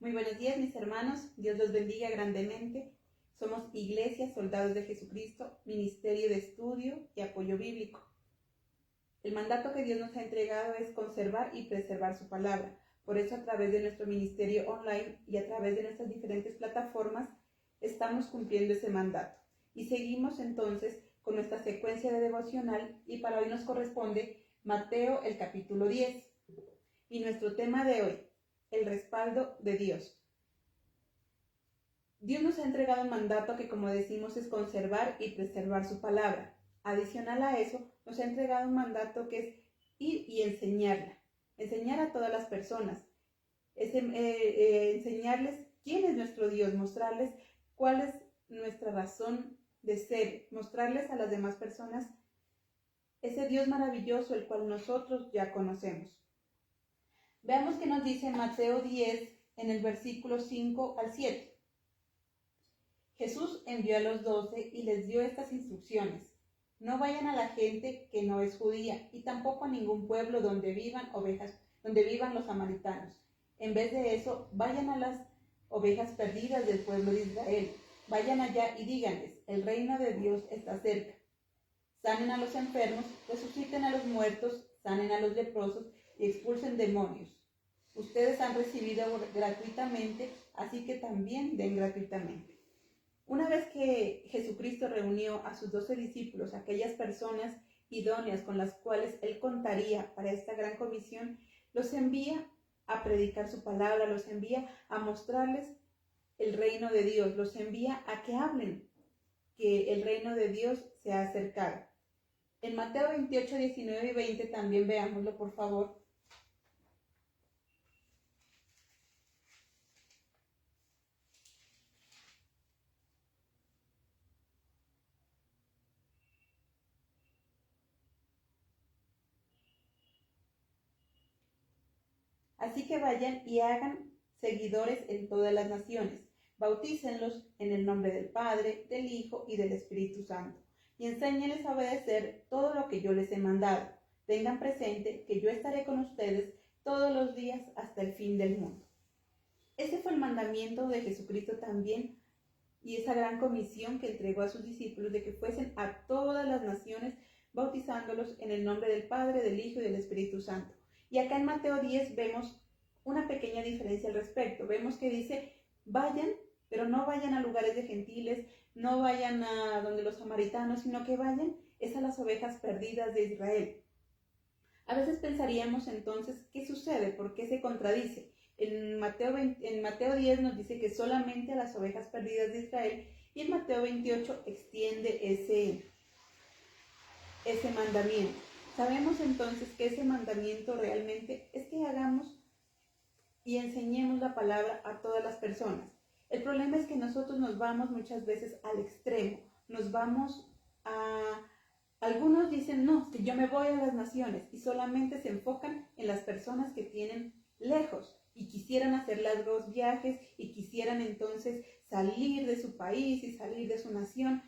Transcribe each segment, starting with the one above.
Muy buenos días, mis hermanos. Dios los bendiga grandemente. Somos Iglesia Soldados de Jesucristo, Ministerio de Estudio y Apoyo Bíblico. El mandato que Dios nos ha entregado es conservar y preservar su palabra. Por eso, a través de nuestro ministerio online y a través de nuestras diferentes plataformas, estamos cumpliendo ese mandato. Y seguimos entonces con nuestra secuencia de devocional, y para hoy nos corresponde Mateo, el capítulo 10. Y nuestro tema de hoy, el respaldo de Dios. Dios nos ha entregado un mandato que, como decimos, es conservar y preservar su palabra. Adicional a eso, nos ha entregado un mandato que es ir y enseñarla, enseñar a todas las personas, enseñarles quién es nuestro Dios, mostrarles cuál es nuestra razón de ser, mostrarles a las demás personas ese Dios maravilloso, el cual nosotros ya conocemos. Veamos qué nos dice Mateo 10 en el versículo 5 al 7. Jesús envió a los 12 y les dio estas instrucciones. No vayan a la gente que no es judía y tampoco a ningún pueblo donde vivan los samaritanos. En vez de eso, vayan a las ovejas perdidas del pueblo de Israel. Vayan allá y díganles, el reino de Dios está cerca. Sanen a los enfermos, resuciten a los muertos, sanen a los leprosos y expulsen demonios. Ustedes han recibido gratuitamente, así que también den gratuitamente. Una vez que Jesucristo reunió a sus 12 discípulos, aquellas personas idóneas con las cuales Él contaría para esta gran comisión, los envía a predicar su palabra, los envía a mostrarles el reino de Dios, los envía a que hablen que el reino de Dios se ha acercado. En Mateo 28, 19 y 20 también veámoslo, por favor. Así que vayan y hagan seguidores en todas las naciones. Bautícenlos en el nombre del Padre, del Hijo y del Espíritu Santo. Y enséñenles a obedecer todo lo que yo les he mandado. Tengan presente que yo estaré con ustedes todos los días hasta el fin del mundo. Ese fue el mandamiento de Jesucristo también, y esa gran comisión que entregó a sus discípulos de que fuesen a todas las naciones, bautizándolos en el nombre del Padre, del Hijo y del Espíritu Santo. Y acá en Mateo 10 vemos una pequeña diferencia al respecto. Vemos que dice, vayan, pero no vayan a lugares de gentiles, no vayan a donde los samaritanos, sino que vayan a las ovejas perdidas de Israel. A veces pensaríamos entonces, ¿qué sucede? ¿Por qué se contradice? En Mateo 10 nos dice que solamente a las ovejas perdidas de Israel, y en Mateo 28 extiende ese mandamiento. Sabemos entonces que ese mandamiento realmente es que hagamos y enseñemos la palabra a todas las personas. El problema es que nosotros nos vamos muchas veces al extremo, algunos dicen, no, que yo me voy a las naciones, y solamente se enfocan en las personas que tienen lejos y quisieran hacer largos viajes y quisieran entonces salir de su país y salir de su nación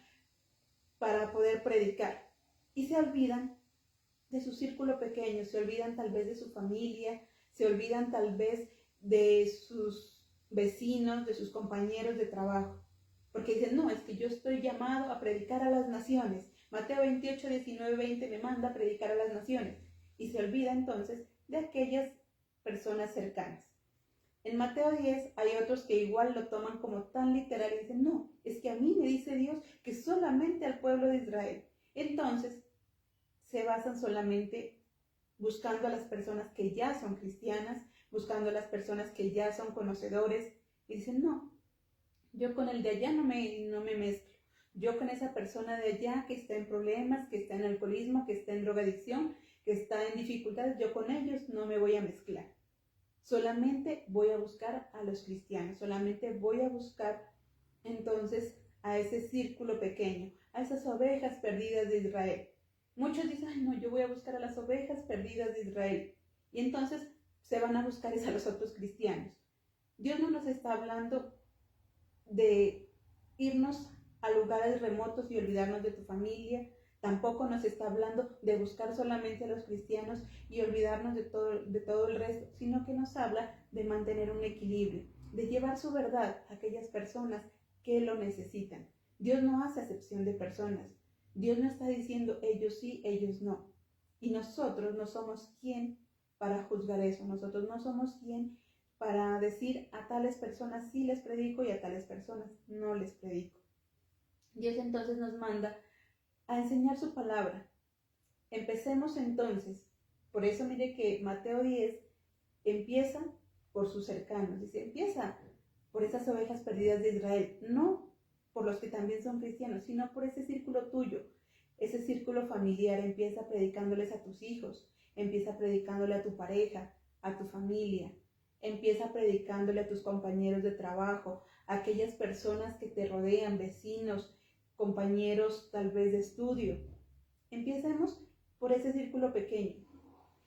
para poder predicar. Y se olvidan de su círculo pequeño, se olvidan tal vez de su familia, se olvidan tal vez de sus vecinos, de sus compañeros de trabajo. Porque dicen, no, es que yo estoy llamado a predicar a las naciones. Mateo 28, 19, 20 me manda a predicar a las naciones. Y se olvida entonces de aquellas personas cercanas. En Mateo 10 hay otros que igual lo toman como tan literal y dicen, no, es que a mí me dice Dios que solamente al pueblo de Israel. Entonces se basan solamente buscando a las personas que ya son cristianas, buscando a las personas que ya son conocedores, y dicen, no, yo con el de allá no me mezclo. Yo con esa persona de allá que está en problemas, que está en alcoholismo, que está en drogadicción, que está en dificultades, yo con ellos no me voy a mezclar. Solamente voy a buscar a los cristianos, solamente voy a buscar entonces a ese círculo pequeño, a esas ovejas perdidas de Israel. Muchos dicen, ay no, yo voy a buscar a las ovejas perdidas de Israel. Y entonces se van a buscar a los otros cristianos. Dios no nos está hablando de irnos a lugares remotos y olvidarnos de tu familia. Tampoco nos está hablando de buscar solamente a los cristianos y olvidarnos de todo el resto, sino que nos habla de mantener un equilibrio. de llevar su verdad a aquellas personas que lo necesitan. Dios no hace acepción de personas. Dios no está diciendo ellos sí, ellos no. Y nosotros no somos quien para juzgar eso. Nosotros no somos quien para decir a tales personas sí les predico y a tales personas no les predico. Dios entonces nos manda a enseñar su palabra. Empecemos entonces. Por eso mire que Mateo 10 empieza por sus cercanos. Dice, empieza por esas ovejas perdidas de Israel. No por los que también son cristianos, sino por ese círculo tuyo, ese círculo familiar. Empieza predicándoles a tus hijos, empieza predicándole a tu pareja, a tu familia, empieza predicándole a tus compañeros de trabajo, a aquellas personas que te rodean, vecinos, compañeros tal vez de estudio. Empecemos por ese círculo pequeño.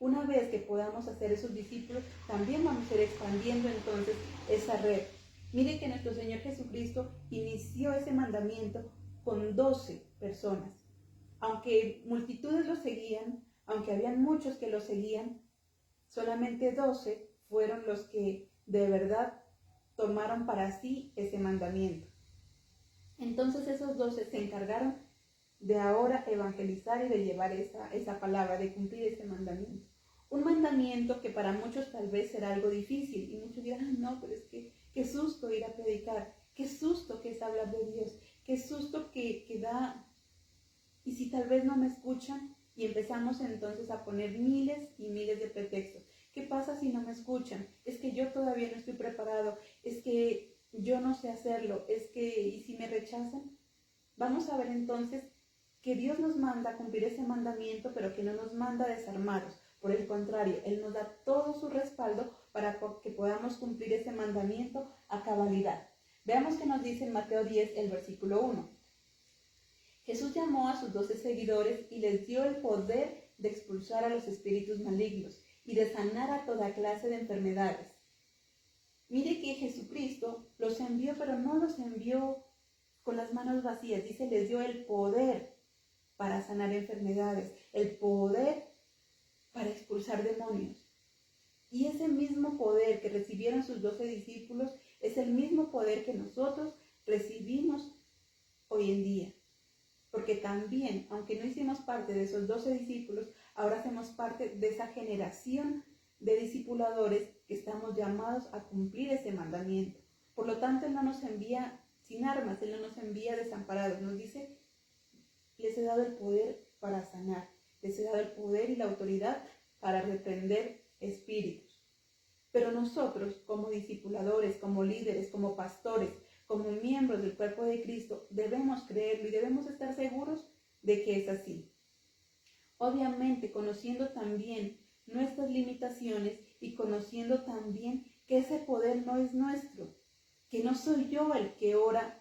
Una vez que podamos hacer esos discípulos, también vamos a ir expandiendo entonces esa red. Mire que nuestro Señor Jesucristo inició ese mandamiento con 12 personas. Aunque multitudes lo seguían, aunque habían muchos que lo seguían, solamente 12 fueron los que de verdad tomaron para sí ese mandamiento. Entonces esos 12 se encargaron de ahora evangelizar y de llevar esa palabra, de cumplir ese mandamiento. Un mandamiento que para muchos tal vez será algo difícil y muchos dirán, no, pero es que qué susto ir a predicar, qué susto que es hablar de Dios, qué susto que da, y si tal vez no me escuchan, y empezamos entonces a poner miles y miles de pretextos. ¿Qué pasa si no me escuchan? Es que yo todavía no estoy preparado, es que yo no sé hacerlo, es que, ¿y si me rechazan? Vamos a ver entonces que Dios nos manda a cumplir ese mandamiento, pero que no nos manda desarmados. Por el contrario, Él nos da todo su respaldo para que podamos cumplir ese mandamiento a cabalidad. Veamos qué nos dice en Mateo 10, el versículo 1. Jesús llamó a sus 12 seguidores y les dio el poder de expulsar a los espíritus malignos y de sanar a toda clase de enfermedades. Mire que Jesucristo los envió, pero no los envió con las manos vacías. Dice, les dio el poder para sanar enfermedades, el poder para expulsar demonios. Y ese mismo poder que recibieron sus 12 discípulos es el mismo poder que nosotros recibimos hoy en día. Porque también, aunque no hicimos parte de esos 12 discípulos, ahora hacemos parte de esa generación de discipuladores que estamos llamados a cumplir ese mandamiento. Por lo tanto, Él no nos envía sin armas, Él no nos envía desamparados. Nos dice, les he dado el poder para sanar, les he dado el poder y la autoridad para reprender espíritus. Pero nosotros, como discipuladores, como líderes, como pastores, como miembros del cuerpo de Cristo, debemos creerlo y debemos estar seguros de que es así. Obviamente, conociendo también nuestras limitaciones y conociendo también que ese poder no es nuestro, que no soy yo el que ora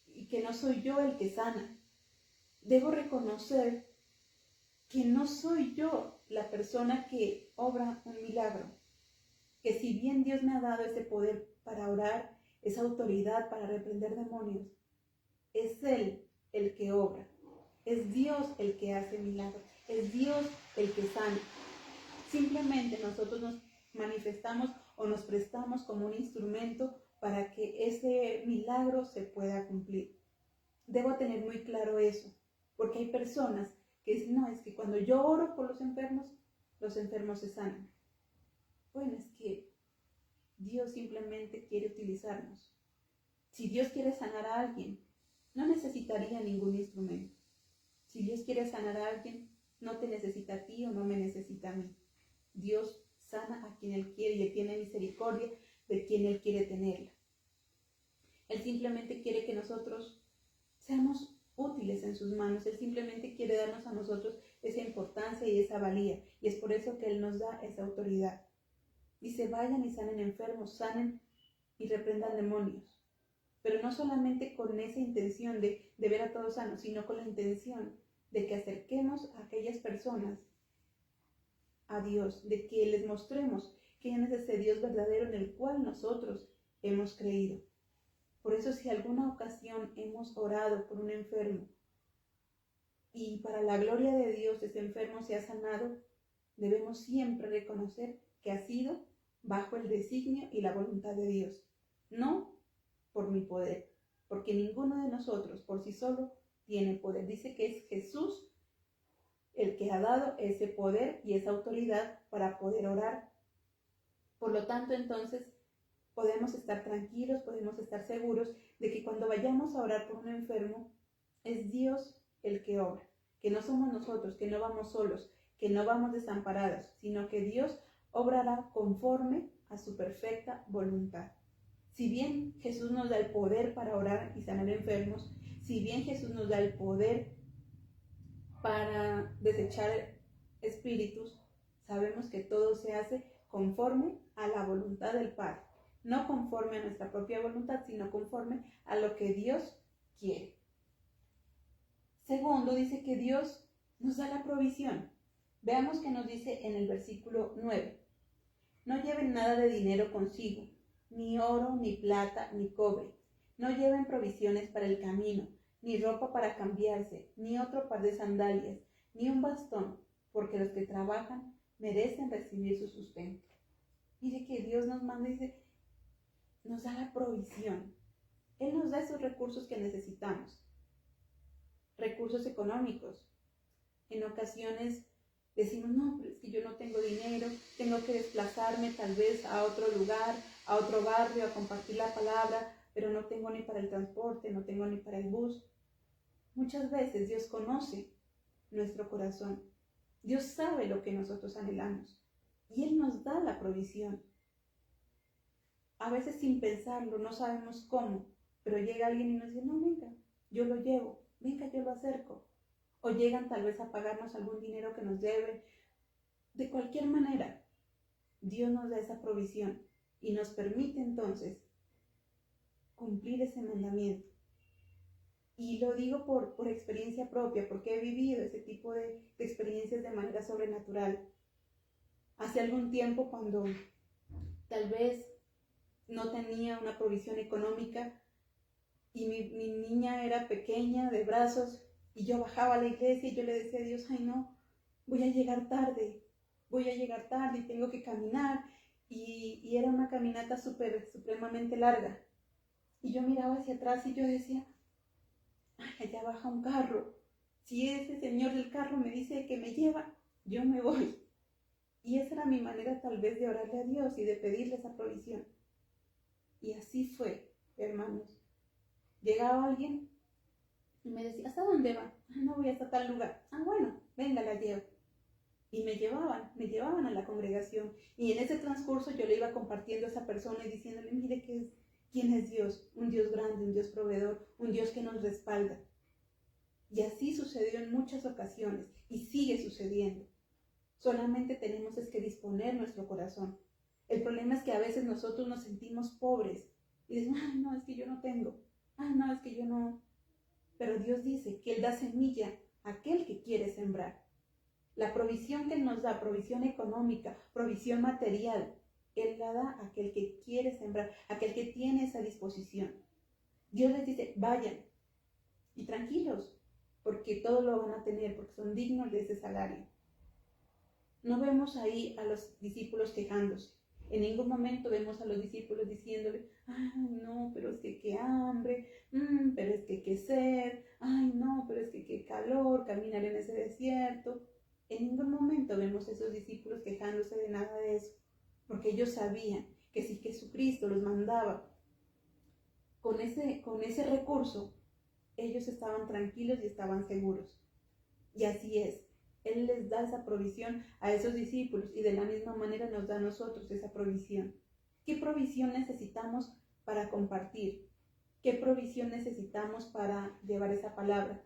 y que no soy yo el que sana. Debo reconocer que no soy yo la persona que obra un milagro, que si bien Dios me ha dado ese poder para orar, esa autoridad para reprender demonios, es Él el que obra, es Dios el que hace milagros, es Dios el que sana. Simplemente nosotros nos manifestamos o nos prestamos como un instrumento para que ese milagro se pueda cumplir. Debo tener muy claro eso, porque hay personas que dicen, no, es que cuando yo oro por los enfermos se sanan. Bueno, es que Dios simplemente quiere utilizarnos. Si Dios quiere sanar a alguien, no necesitaría ningún instrumento. Si Dios quiere sanar a alguien, no te necesita a ti o no me necesita a mí. Dios sana a quien Él quiere y Él tiene misericordia de quien Él quiere tenerla. Él simplemente quiere que nosotros seamos útiles en sus manos. Él simplemente quiere darnos a nosotros esa importancia y esa valía. Y es por eso que Él nos da esa autoridad. Dice, vayan y sanen enfermos, sanen y reprendan demonios. Pero no solamente con esa intención de ver a todos sanos, sino con la intención de que acerquemos a aquellas personas a Dios, de que les mostremos quién es ese Dios verdadero en el cual nosotros hemos creído. Por eso, si alguna ocasión hemos orado por un enfermo y para la gloria de Dios ese enfermo se ha sanado, debemos siempre reconocer que ha sido bajo el designio y la voluntad de Dios. no por mi poder, porque ninguno de nosotros por sí solo tiene poder. Dice que es Jesús el que ha dado ese poder y esa autoridad para poder orar. Por lo tanto, entonces, podemos estar tranquilos, podemos estar seguros de que cuando vayamos a orar por un enfermo, es Dios el que obra, que no somos nosotros, que no vamos solos, que no vamos desamparados, sino que Dios obrará conforme a su perfecta voluntad. Si bien Jesús nos da el poder para orar y sanar enfermos, si bien Jesús nos da el poder para desechar espíritus, sabemos que todo se hace conforme a la voluntad del Padre, no conforme a nuestra propia voluntad, sino conforme a lo que Dios quiere. Segundo, dice que Dios nos da la provisión. Veamos que nos dice en el versículo 9. No lleven nada de dinero consigo, ni oro, ni plata, ni cobre. No lleven provisiones para el camino, ni ropa para cambiarse, ni otro par de sandalias, ni un bastón, porque los que trabajan merecen recibir su sustento. Mire que Dios nos manda y dice, nos da la provisión. Él nos da esos recursos que necesitamos. Recursos económicos. En ocasiones decimos, no, pero es que yo no tengo dinero, tengo que desplazarme tal vez a otro lugar, a otro barrio, a compartir la palabra, pero no tengo ni para el transporte, no tengo ni para el bus. Muchas veces Dios conoce nuestro corazón. Dios sabe lo que nosotros anhelamos y Él nos da la provisión. A veces sin pensarlo, no sabemos cómo, pero llega alguien y nos dice, no, venga, yo lo llevo, venga, yo lo acerco. O llegan tal vez a pagarnos algún dinero que nos debe. De cualquier manera, Dios nos da esa provisión y nos permite entonces cumplir ese mandamiento. Y lo digo por experiencia propia, porque he vivido ese tipo de experiencias de manera sobrenatural. Hace algún tiempo, cuando tal vez no tenía una provisión económica y mi niña era pequeña, de brazos, y yo bajaba a la iglesia y yo le decía a Dios, ay no, voy a llegar tarde y tengo que caminar. Y era una caminata supremamente larga. Y yo miraba hacia atrás y yo decía, ay, allá baja un carro. Si ese señor del carro me dice que me lleva, yo me voy. Y esa era mi manera tal vez de orarle a Dios y de pedirle esa provisión. Y así fue, hermanos. Llegaba alguien y me decía, ¿hasta dónde va? No, voy hasta tal lugar. Ah, bueno, venga, la llevo. Y me llevaban a la congregación. Y en ese transcurso yo le iba compartiendo a esa persona y diciéndole, mire quién es Dios, un Dios grande, un Dios proveedor, un Dios que nos respalda. Y así sucedió en muchas ocasiones y sigue sucediendo. Solamente tenemos es que disponer nuestro corazón. El problema es que a veces nosotros nos sentimos pobres y decimos, ay, no, es que yo no tengo, ay, no, es que yo no. Pero Dios dice que Él da semilla a aquel que quiere sembrar. La provisión que Él nos da, provisión económica, provisión material, Él la da a aquel que quiere sembrar, a aquel que tiene esa disposición. Dios les dice, vayan y tranquilos, porque todo lo van a tener, porque son dignos de ese salario. No vemos ahí a los discípulos quejándose. En ningún momento vemos a los discípulos diciéndole, ay, no, pero es que qué hambre, pero es que qué sed, ay, no, pero es que qué calor, caminar en ese desierto. En ningún momento vemos a esos discípulos quejándose de nada de eso, porque ellos sabían que si Jesucristo los mandaba con ese recurso, ellos estaban tranquilos y estaban seguros. Y así es. Él les da esa provisión a esos discípulos y de la misma manera nos da a nosotros esa provisión. ¿Qué provisión necesitamos para compartir? ¿Qué provisión necesitamos para llevar esa palabra?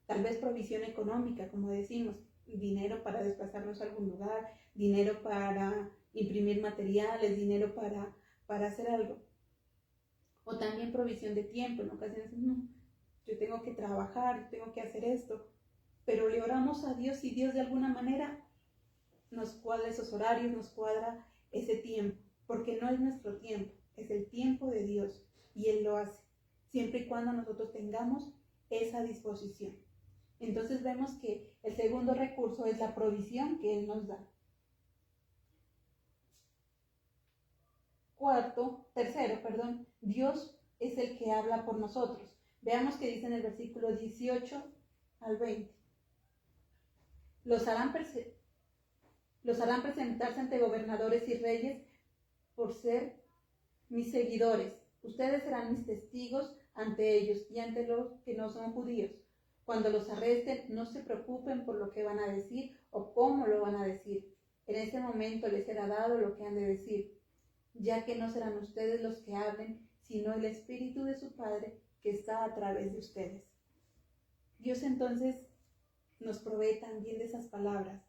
Tal vez provisión económica, como decimos, dinero para desplazarnos a algún lugar, dinero para imprimir materiales, dinero para hacer algo. O también provisión de tiempo. En ocasiones, no, yo tengo que trabajar, tengo que hacer esto. Pero le oramos a Dios y Dios de alguna manera nos cuadra esos horarios, nos cuadra ese tiempo, porque no es nuestro tiempo, es el tiempo de Dios y Él lo hace, siempre y cuando nosotros tengamos esa disposición. Entonces vemos que el segundo recurso es la provisión que Él nos da. Tercero, Dios es el que habla por nosotros. Veamos qué dice en el versículo 18 al 20. Los harán presentarse ante gobernadores y reyes por ser mis seguidores. Ustedes serán mis testigos ante ellos y ante los que no son judíos. Cuando los arresten, no se preocupen por lo que van a decir o cómo lo van a decir. En ese momento les será dado lo que han de decir, ya que no serán ustedes los que hablen, sino el Espíritu de su Padre que está a través de ustedes. Dios entonces nos provee también de esas palabras.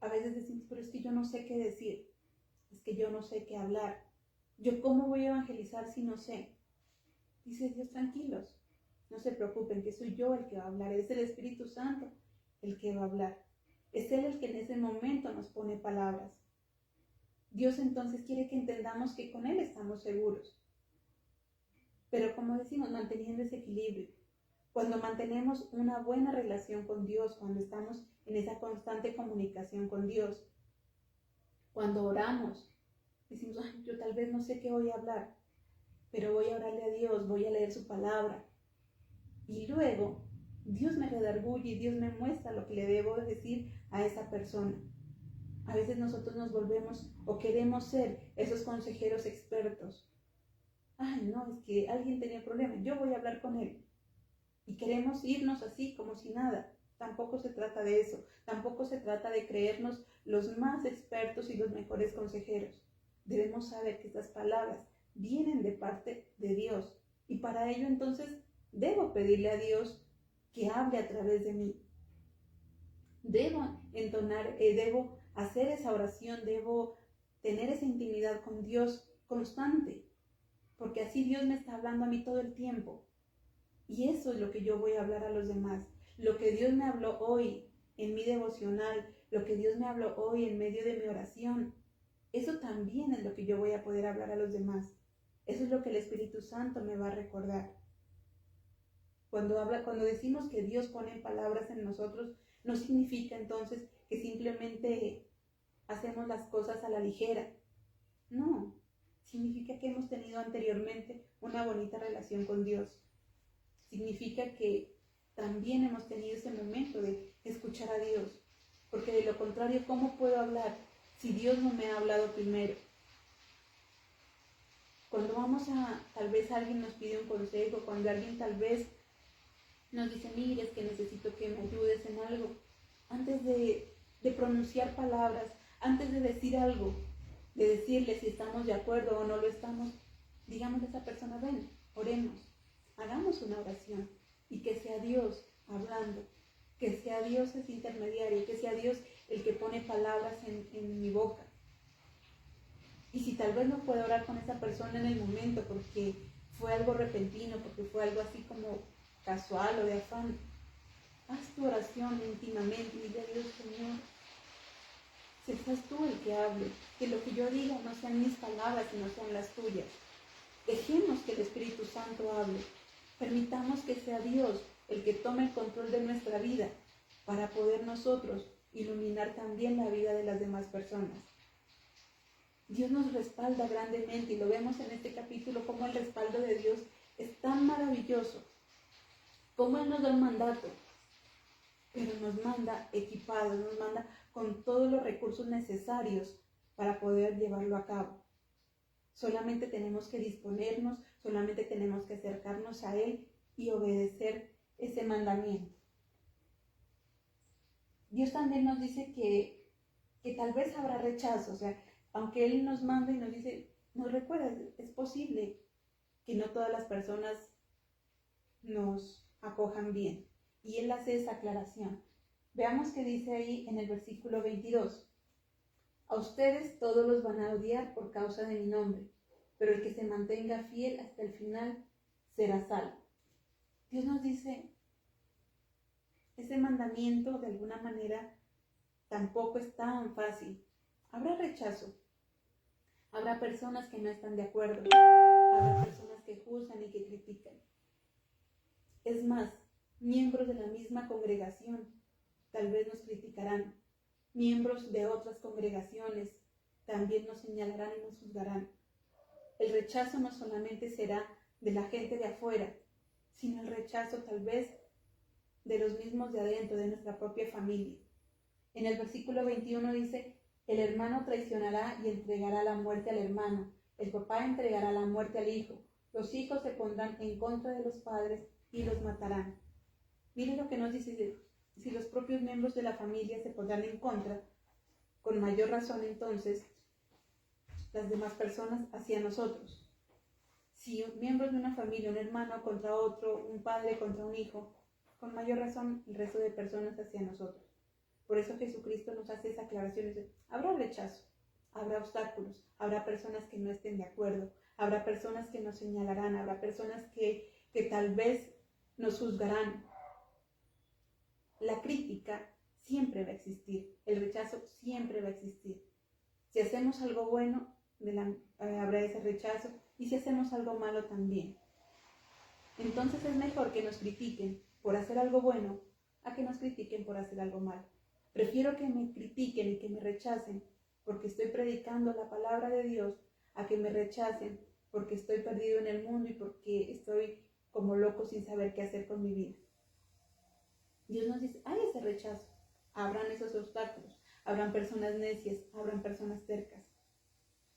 A veces decimos, pero es que yo no sé qué decir, es que yo no sé qué hablar. ¿Yo cómo voy a evangelizar si no sé? Dice Dios, tranquilos, no se preocupen, que soy yo el que va a hablar, es el Espíritu Santo el que va a hablar. Es Él el que en ese momento nos pone palabras. Dios entonces quiere que entendamos que con Él estamos seguros. Pero como decimos, manteniendo ese equilibrio. Cuando mantenemos una buena relación con Dios, cuando estamos en esa constante comunicación con Dios, cuando oramos, decimos, ay, yo tal vez no sé qué voy a hablar, pero voy a orarle a Dios, voy a leer su palabra. Y luego Dios me redarguye y Dios me muestra lo que le debo decir a esa persona. A veces nosotros nos volvemos o queremos ser esos consejeros expertos. Ay, no, es que alguien tenía problemas, yo voy a hablar con él. Y queremos irnos así como si nada. Tampoco se trata de eso. Tampoco se trata de creernos los más expertos y los mejores consejeros. Debemos saber que estas palabras vienen de parte de Dios. Y para ello entonces debo pedirle a Dios que hable a través de mí. Debo entonar, debo hacer esa oración, debo tener esa intimidad con Dios constante. Porque así Dios me está hablando a mí todo el tiempo. Y eso es lo que yo voy a hablar a los demás. Lo que Dios me habló hoy en mi devocional, lo que Dios me habló hoy en medio de mi oración, eso también es lo que yo voy a poder hablar a los demás. Eso es lo que el Espíritu Santo me va a recordar. Cuando decimos que Dios pone palabras en nosotros, no significa entonces que simplemente hacemos las cosas a la ligera. No, significa que hemos tenido anteriormente una bonita relación con Dios. Significa que también hemos tenido ese momento de escuchar a Dios. Porque de lo contrario, ¿cómo puedo hablar si Dios no me ha hablado primero? Cuando tal vez alguien nos pide un consejo, cuando alguien tal vez nos dice, mire, es que necesito que me ayudes en algo, antes de pronunciar palabras, antes de decir algo, de decirle si estamos de acuerdo o no lo estamos, digamos a esa persona, ven, oremos, hagamos una oración y que sea Dios hablando, que sea Dios ese intermediario, que sea Dios el que pone palabras en mi boca. Y si tal vez no puedo orar con esa persona en el momento porque fue algo repentino, porque fue algo así como casual o de afán, haz tu oración íntimamente y dile a Dios, Señor, si seas tú el que hable, que lo que yo diga no sean mis palabras, sino sean las tuyas. Dejemos que el Espíritu Santo hable. Permitamos que sea Dios el que tome el control de nuestra vida para poder nosotros iluminar también la vida de las demás personas. Dios nos respalda grandemente y lo vemos en este capítulo como el respaldo de Dios es tan maravilloso, como Él nos da un mandato, pero nos manda equipados, nos manda con todos los recursos necesarios para poder llevarlo a cabo. Solamente tenemos que disponernos, solamente tenemos que acercarnos a Él y obedecer ese mandamiento. Dios también nos dice que tal vez habrá rechazo, o sea, aunque Él nos manda y nos dice, nos recuerda, es posible que no todas las personas nos acojan bien. Y Él hace esa aclaración. Veamos qué dice ahí en el versículo 22. A ustedes todos los van a odiar por causa de mi nombre, pero el que se mantenga fiel hasta el final será salvo. Dios nos dice, ese mandamiento de alguna manera tampoco es tan fácil. Habrá rechazo, habrá personas que no están de acuerdo, habrá personas que juzgan y que critican. Es más, miembros de la misma congregación tal vez nos criticarán. Miembros de otras congregaciones también nos señalarán y nos juzgarán. El rechazo no solamente será de la gente de afuera, sino el rechazo tal vez de los mismos de adentro, de nuestra propia familia. En el versículo 21 dice, el hermano traicionará y entregará la muerte al hermano, el papá entregará la muerte al hijo, los hijos se pondrán en contra de los padres y los matarán. Miren lo que nos dice, si los propios miembros de la familia se pondrán en contra, con mayor razón entonces las demás personas hacia nosotros. Si miembros de una familia, un hermano contra otro, un padre contra un hijo, con mayor razón el resto de personas hacia nosotros. Por eso Jesucristo nos hace esa aclaración. Habrá rechazo, habrá obstáculos, habrá personas que no estén de acuerdo, habrá personas que nos señalarán, habrá personas que tal vez nos juzgarán. La crítica siempre va a existir, el rechazo siempre va a existir. Si hacemos algo bueno, habrá ese rechazo, y si hacemos algo malo también. Entonces es mejor que nos critiquen por hacer algo bueno a que nos critiquen por hacer algo malo. Prefiero que me critiquen y que me rechacen porque estoy predicando la palabra de Dios a que me rechacen porque estoy perdido en el mundo y porque estoy como loco sin saber qué hacer con mi vida. Dios nos dice, hay ese rechazo, habrán esos obstáculos, habrán personas necias, habrán personas tercas,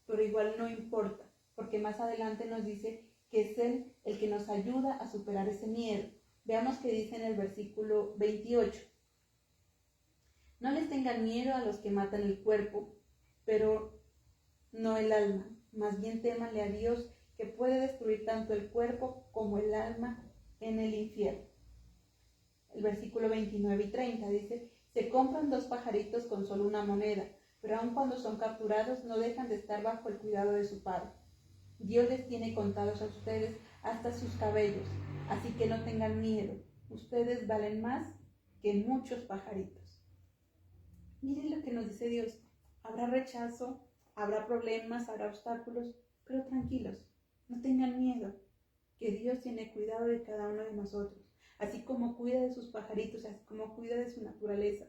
pero igual no importa, porque más adelante nos dice que es Él el que nos ayuda a superar ese miedo. Veamos qué dice en el versículo 28. No les tengan miedo a los que matan el cuerpo, pero no el alma. Más bien témanle a Dios, que puede destruir tanto el cuerpo como el alma en el infierno. El versículo 29 y 30 dice, se compran 2 pajaritos con solo una moneda, pero aun cuando son capturados no dejan de estar bajo el cuidado de su padre. Dios les tiene contados a ustedes hasta sus cabellos, así que no tengan miedo. Ustedes valen más que muchos pajaritos. Miren lo que nos dice Dios. Habrá rechazo, habrá problemas, habrá obstáculos, pero tranquilos, no tengan miedo, que Dios tiene cuidado de cada uno de nosotros. Así como cuida de sus pajaritos, así como cuida de su naturaleza,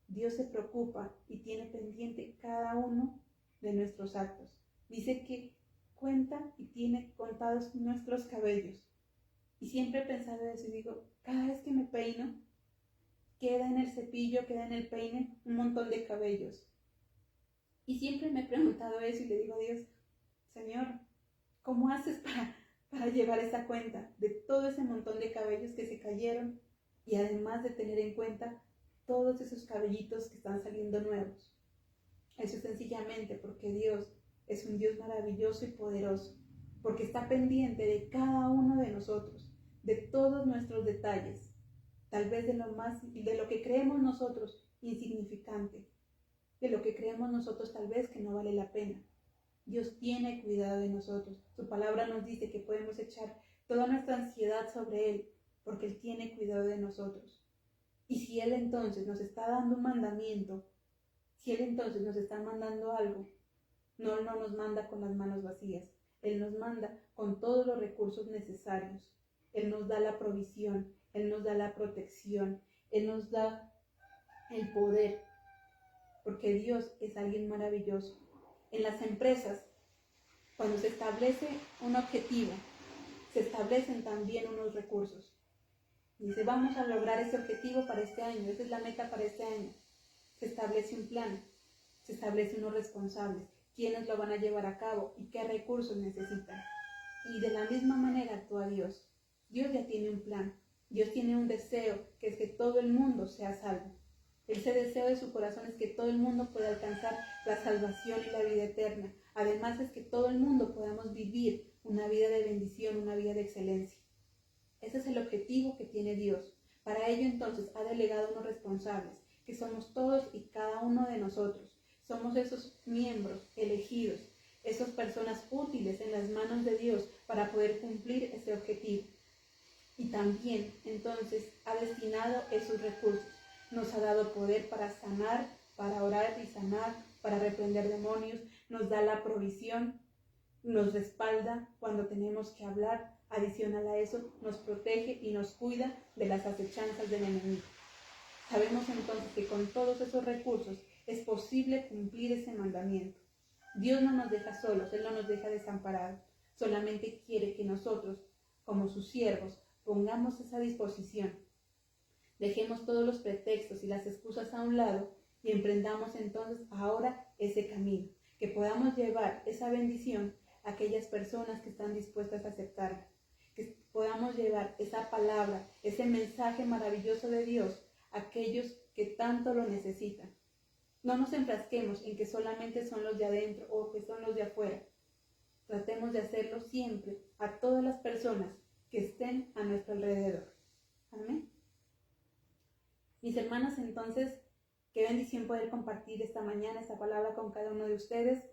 Dios se preocupa y tiene pendiente cada uno de nuestros actos. Dice que cuenta y tiene contados nuestros cabellos. Y siempre he pensado eso y digo, cada vez que me peino, queda en el cepillo, queda en el peine un montón de cabellos. Y siempre me he preguntado eso y le digo a Dios, Señor, ¿cómo haces para llevar esa cuenta de todo ese montón de cabellos que se cayeron y además de tener en cuenta todos esos cabellitos que están saliendo nuevos? Eso es sencillamente porque Dios es un Dios maravilloso y poderoso, porque está pendiente de cada uno de nosotros, de todos nuestros detalles, tal vez de lo que creemos nosotros insignificante, de lo que creemos nosotros tal vez que no vale la pena. Dios tiene cuidado de nosotros. Su palabra nos dice que podemos echar toda nuestra ansiedad sobre Él, porque Él tiene cuidado de nosotros. Y si Él entonces nos está dando un mandamiento, si Él entonces nos está mandando algo, no nos manda con las manos vacías. Él nos manda con todos los recursos necesarios. Él nos da la provisión, Él nos da la protección, Él nos da el poder, porque Dios es alguien maravilloso. En las empresas, cuando se establece un objetivo, se establecen también unos recursos. Dice, vamos a lograr ese objetivo para este año, esa es la meta para este año. Se establece un plan, se establecen unos responsables, quiénes lo van a llevar a cabo y qué recursos necesitan. Y de la misma manera actúa Dios. Dios ya tiene un plan, Dios tiene un deseo, que es que todo el mundo sea salvo. Ese deseo de su corazón es que todo el mundo pueda alcanzar la salvación y la vida eterna. Además es que todo el mundo podamos vivir una vida de bendición, una vida de excelencia. Ese es el objetivo que tiene Dios. Para ello entonces ha delegado unos responsables, que somos todos y cada uno de nosotros. Somos esos miembros elegidos, esas personas útiles en las manos de Dios para poder cumplir ese objetivo. Y también entonces ha destinado esos recursos. Nos ha dado poder para sanar, para orar y sanar, para reprender demonios, nos da la provisión, nos respalda cuando tenemos que hablar, adicional a eso, nos protege y nos cuida de las acechanzas del enemigo. Sabemos entonces que con todos esos recursos es posible cumplir ese mandamiento. Dios no nos deja solos, Él no nos deja desamparados. Solamente quiere que nosotros, como sus siervos, pongamos esa disposición. Dejemos todos los pretextos y las excusas a un lado y emprendamos entonces ahora ese camino. Que podamos llevar esa bendición a aquellas personas que están dispuestas a aceptarla. Que podamos llevar esa palabra, ese mensaje maravilloso de Dios a aquellos que tanto lo necesitan. No nos enfrasquemos en que solamente son los de adentro o que son los de afuera. Tratemos de hacerlo siempre a todas las personas que estén a nuestro alrededor. Amén. Mis hermanas, entonces, qué bendición poder compartir esta mañana esta palabra con cada uno de ustedes.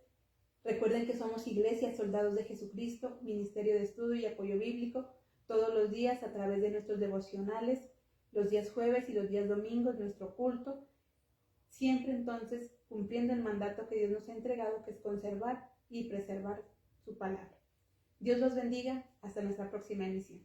Recuerden que somos Iglesia Soldados de Jesucristo, Ministerio de Estudio y Apoyo Bíblico, todos los días a través de nuestros devocionales, los días jueves y los días domingos, nuestro culto, siempre entonces cumpliendo el mandato que Dios nos ha entregado, que es conservar y preservar su palabra. Dios los bendiga. Hasta nuestra próxima emisión.